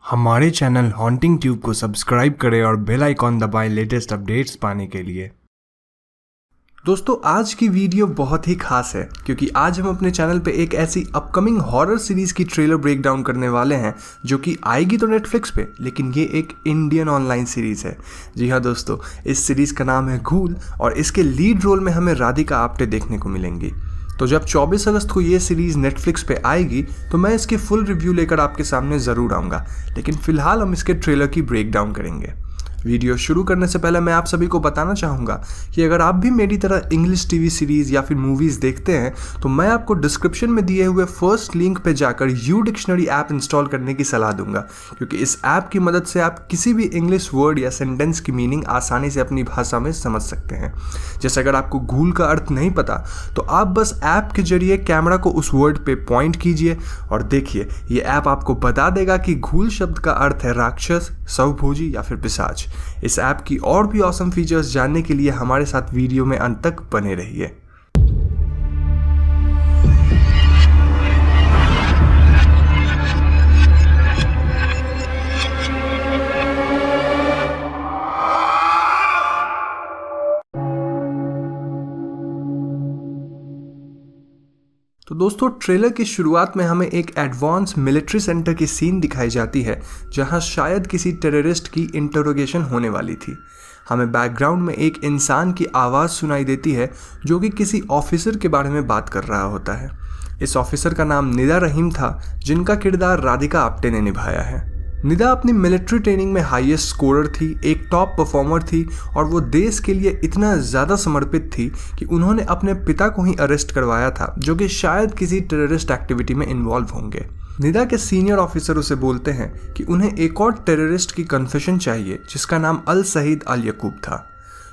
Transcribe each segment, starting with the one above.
हमारे channel haunting tube को subscribe करें और बेल आइकॉन दबाएं लेटेस्ट अपडेट्स पाने के लिए। दोस्तों, आज की वीडियो बहुत ही खास है क्योंकि आज हम अपने चैनल पे एक ऐसी अपकमिंग हॉरर सीरीज की ट्रेलर ब्रेकडाउन करने वाले हैं जो कि आएगी तो नेटफ्लिक्स पे, लेकिन ये एक इंडियन ऑनलाइन सीरीज है। जी हाँ दोस्तों, इस सीरीज का नाम है घूल और इसके लीड रोल में हमें राधिका आप्टे देखने को मिलेंगी। तो जब 24 अगस्त को ये सीरीज़ नेटफ्लिक्स पे आएगी तो मैं इसकी फुल रिव्यू लेकर आपके सामने ज़रूर आऊँगा, लेकिन फ़िलहाल हम इसके ट्रेलर की ब्रेकडाउन करेंगे। वीडियो शुरू करने से पहले मैं आप सभी को बताना चाहूँगा कि अगर आप भी मेरी तरह इंग्लिश टीवी सीरीज़ या फिर मूवीज़ देखते हैं तो मैं आपको डिस्क्रिप्शन में दिए हुए फर्स्ट लिंक पे जाकर यू डिक्शनरी ऐप इंस्टॉल करने की सलाह दूंगा, क्योंकि इस ऐप की मदद से आप किसी भी इंग्लिश वर्ड या सेंटेंस की मीनिंग आसानी से अपनी भाषा में समझ सकते हैं। जैसे अगर आपको घूल का अर्थ नहीं पता तो आप बस ऐप के जरिए कैमरा को उस वर्ड पे पॉइंट कीजिए और देखिए, ये ऐप आपको बता देगा कि घूल शब्द का अर्थ है राक्षस, स्वभोजी या फिर पिशाच। इस ऐप की और भी ऑसम फीचर्स जानने के लिए हमारे साथ वीडियो में अंत तक बने रहिए। तो दोस्तों, ट्रेलर की शुरुआत में हमें एक एडवांस मिलिट्री सेंटर की सीन दिखाई जाती है जहां शायद किसी टेररिस्ट की इंटरोगेशन होने वाली थी। हमें बैकग्राउंड में एक इंसान की आवाज़ सुनाई देती है जो कि किसी ऑफिसर के बारे में बात कर रहा होता है। इस ऑफिसर का नाम निदा रहीम था, जिनका किरदार राधिका आप्टे ने निभाया है। निदा अपनी मिलिट्री ट्रेनिंग में हाईएस्ट स्कोरर थी, एक टॉप परफॉर्मर थी और वो देश के लिए इतना ज़्यादा समर्पित थी कि उन्होंने अपने पिता को ही अरेस्ट करवाया था, जो कि शायद किसी टेररिस्ट एक्टिविटी में इन्वॉल्व होंगे। निदा के सीनियर ऑफिसर उसे बोलते हैं कि उन्हें एक और टेररिस्ट की कन्फेशन चाहिए जिसका नाम अल सईद अल यकूब था।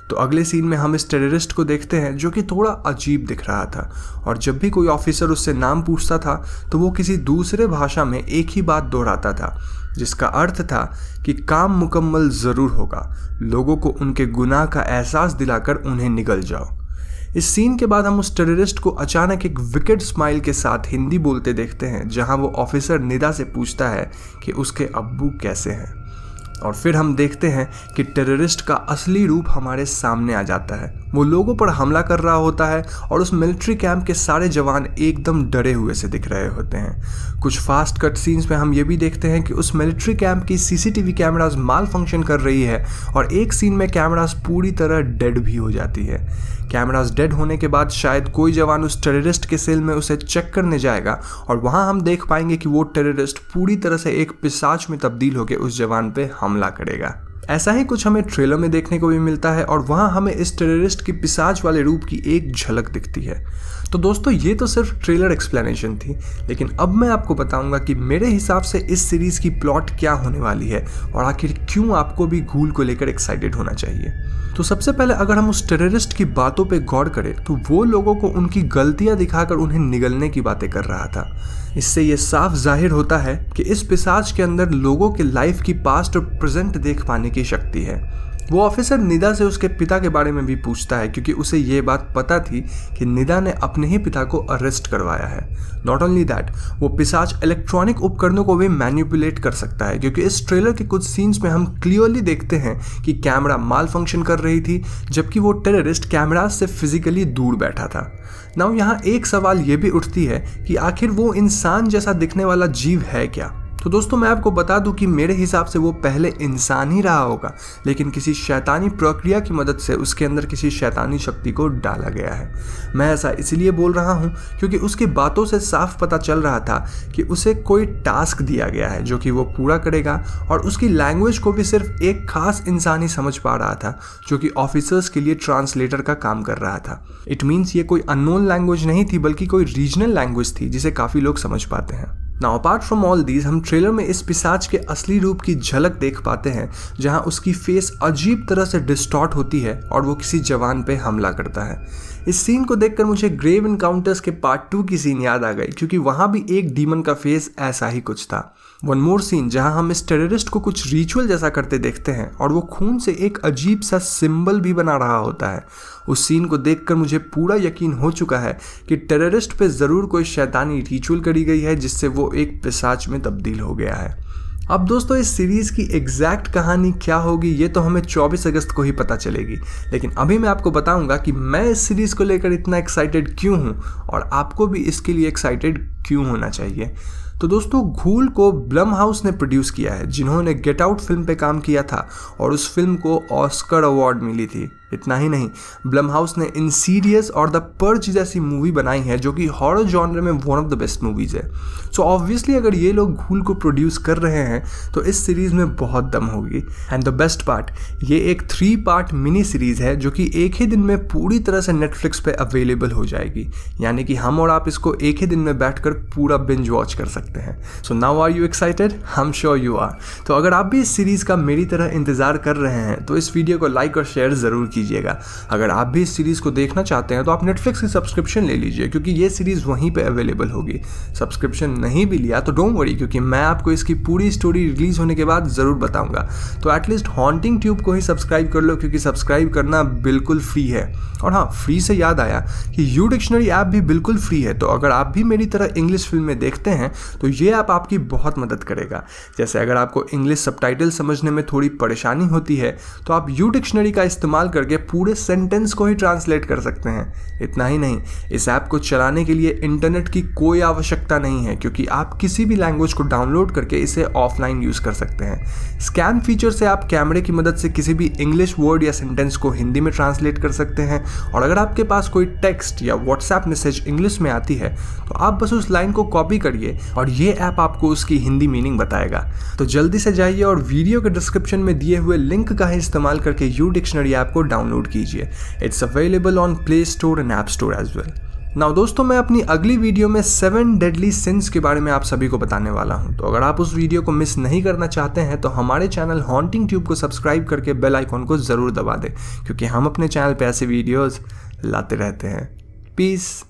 तो अगले सीन में हम इस टेररिस्ट को देखते हैं जो कि थोड़ा अजीब दिख रहा था, और जब भी कोई ऑफिसर उससे नाम पूछता था तो वो किसी दूसरे भाषा में एक ही बात दोहराता था, जिसका अर्थ था कि काम मुकम्मल ज़रूर होगा, लोगों को उनके गुनाह का एहसास दिलाकर उन्हें निगल जाओ। इस सीन के बाद हम उस टेररिस्ट को अचानक एक विकेड स्माइल के साथ हिंदी बोलते देखते हैं, जहां वो ऑफिसर निदा से पूछता है कि उसके अब्बू कैसे हैं। और फिर हम देखते हैं कि टेररिस्ट का असली रूप हमारे सामने आ जाता है। वो लोगों पर हमला कर रहा होता है और उस मिलिट्री कैंप के सारे जवान एकदम डरे हुए से दिख रहे होते हैं। कुछ फास्ट कट सीन्स में हम ये भी देखते हैं कि उस मिलिट्री कैंप की सीसीटीवी कैमरास माल फंक्शन कर रही है और एक सीन में कैमरास पूरी तरह डेड भी हो जाती है। कैमरास डेड होने के बाद शायद कोई जवान उस टेररिस्ट के सेल में उसे चेक करने जाएगा और वहाँ हम देख पाएंगे कि वो टेररिस्ट पूरी तरह से एक पिशाच में तब्दील होकर उस जवान पे हमला करेगा। ऐसा ही कुछ हमें ट्रेलर में देखने को भी मिलता है और वहाँ हमें इस टेररिस्ट की पिशाच वाले रूप की एक झलक दिखती है। तो दोस्तों, ये तो सिर्फ ट्रेलर एक्सप्लेनेशन थी, लेकिन अब मैं आपको बताऊंगा कि मेरे हिसाब से इस सीरीज़ की प्लॉट क्या होने वाली है और आखिर क्यों आपको भी घूल को लेकर एक्साइटेड होना चाहिए। तो सबसे पहले अगर हम उस टेररिस्ट की बातों पे गौर करें तो वो लोगों को उनकी गलतियां दिखाकर उन्हें निगलने की बातें कर रहा था। इससे ये साफ जाहिर होता है कि इस पिशाच के अंदर लोगों के लाइफ की पास्ट और प्रेजेंट देख पाने की शक्ति है। वो ऑफिसर निदा से उसके पिता के बारे में भी पूछता है, क्योंकि उसे ये बात पता थी कि निदा ने अपने ही पिता को अरेस्ट करवाया है। नॉट ओनली दैट, वो पिशाच इलेक्ट्रॉनिक उपकरणों को भी मैनिपुलेट कर सकता है, क्योंकि इस ट्रेलर के कुछ सीन्स में हम क्लियरली देखते हैं कि कैमरा माल फंक्शन कर रही थी जबकि वो टेररिस्ट कैमरा से फिजिकली दूर बैठा था। नाउ यहाँ एक सवाल ये भी उठती है कि आखिर वो इंसान जैसा दिखने वाला जीव है क्या। तो दोस्तों, मैं आपको बता दूं कि मेरे हिसाब से वो पहले इंसान ही रहा होगा, लेकिन किसी शैतानी प्रक्रिया की मदद से उसके अंदर किसी शैतानी शक्ति को डाला गया है। मैं ऐसा इसलिए बोल रहा हूं क्योंकि उसकी बातों से साफ पता चल रहा था कि उसे कोई टास्क दिया गया है जो कि वो पूरा करेगा, और उसकी लैंग्वेज को भी सिर्फ एक खास इंसान ही समझ पा रहा था जो कि ऑफिसर्स के लिए ट्रांसलेटर का काम कर रहा था। इट मीन्स ये कोई अननोन लैंग्वेज नहीं थी, बल्कि कोई रीजनल लैंग्वेज थी जिसे काफ़ी लोग समझ पाते हैं। Now apart from all these, हम ट्रेलर में इस पिशाच के असली रूप की झलक देख पाते हैं, जहां उसकी फेस अजीब तरह से डिस्टॉर्ट होती है और वो किसी जवान पे हमला करता है। इस सीन को देखकर मुझे ग्रेव इनकाउंटर्स के पार्ट 2 की सीन याद आ गई, क्योंकि वहाँ भी एक डीमन का फेस ऐसा ही कुछ था। वन मोर सीन जहां हम इस टेररिस्ट को कुछ रिचुअल जैसा करते देखते हैं और वो खून से एक अजीब सा सिंबल भी बना रहा होता है। उस सीन को देखकर मुझे पूरा यकीन हो चुका है कि टेररिस्ट पे ज़रूर कोई शैतानी रिचुअल करी गई है जिससे वो एक पिशाच में तब्दील हो गया है। अब दोस्तों इस सीरीज़ की एग्जैक्ट कहानी क्या होगी ये तो हमें 24 अगस्त को ही पता चलेगी, लेकिन अभी मैं आपको बताऊंगा कि मैं इस सीरीज़ को लेकर इतना एक्साइटेड क्यों हूँ और आपको भी इसके लिए एक्साइटेड क्यों होना चाहिए। तो दोस्तों घूल को ब्लम हाउस ने प्रोड्यूस किया है, जिन्होंने गेट आउट फिल्म पे काम किया था और उस फिल्म को ऑस्कर अवार्ड मिली थी। इतना ही नहीं, ब्लम हाउस ने इंसीडियस और द पर्ज जैसी मूवी बनाई है जो कि हॉरर जॉनर में one of the best movies है। सो ऑब्वियसली अगर ये लोग घूल को प्रोड्यूस कर रहे हैं तो इस सीरीज़ में बहुत दम होगी। एंड द बेस्ट पार्ट, ये एक 3 पार्ट मिनी सीरीज़ है जो कि एक ही दिन में पूरी तरह से नेटफ्लिक्स पे अवेलेबल हो जाएगी, यानी कि हम और आप इसको एक ही दिन में बैठकर पूरा बिंज वॉच कर सकते हैं। So now are you excited? I am sure you are. तो अगर आप भी इस सीरीज़ का मेरी तरह इंतज़ार कर रहे हैं तो इस वीडियो को लाइक और शेयर ज़रूर कीजिएगा। अगर आप भी इस सीरीज़ को देखना चाहते हैं तो आप नेटफ्लिक्स की सब्सक्रिप्शन ले लीजिए, क्योंकि ये सीरीज़ वहीं पे अवेलेबल होगी। सब्सक्रिप्शन नहीं भी लिया तो डोंट वरी, क्योंकि मैं आपको इसकी पूरी स्टोरी रिलीज़ होने के बाद ज़रूर बताऊंगा। तो एटलीस्ट हॉन्टिंग ट्यूब को ही सब्सक्राइब कर लो, क्योंकि सब्सक्राइब करना बिल्कुल फ्री है। और हाँ, फ्री से याद आया कि यू डिक्शनरी ऐप भी बिल्कुल फ्री है, तो अगर आप भी मेरी तरह इंग्लिश फिल्में देखते हैं तो ये ऐप आपकी बहुत मदद करेगा। जैसे अगर आपको इंग्लिश सबटाइटल समझने में थोड़ी परेशानी होती है तो आप यू डिक्शनरी का इस्तेमाल करके पूरे सेंटेंस को ही ट्रांसलेट कर सकते हैं। इतना ही नहीं, इस ऐप को चलाने के लिए इंटरनेट की कोई आवश्यकता नहीं है, क्योंकि आप किसी भी लैंग्वेज को डाउनलोड करके इसे ऑफलाइन यूज़ कर सकते हैं। स्कैन फीचर से आप कैमरे की मदद से किसी भी इंग्लिश वर्ड या सेंटेंस को हिंदी में ट्रांसलेट कर सकते हैं, और अगर आपके पास कोई टेक्स्ट या व्हाट्सएप मैसेज इंग्लिश में आती है तो आप बस उस लाइन को कॉपी करिए और ये ऐप आपको उसकी हिंदी मीनिंग बताएगा। तो जल्दी से जाइए और वीडियो के डिस्क्रिप्शन में दिए हुए लिंक का इस्तेमाल करके यू डिक्शनरी ऐप को डाउनलोड कीजिए। It's available on Play Store and App Store as well. Now दोस्तों, मैं अपनी अगली वीडियो में 7 डेडली सिंस के बारे में आप सभी को बताने वाला हूं, तो अगर आप उस वीडियो को मिस नहीं करना चाहते हैं तो हमारे चैनल हॉन्टिंग ट्यूब को सब्सक्राइब करके बेल आइकॉन को ज़रूर दबा दें, क्योंकि हम अपने चैनल पे ऐसे वीडियोज़ लाते रहते हैं। पीस।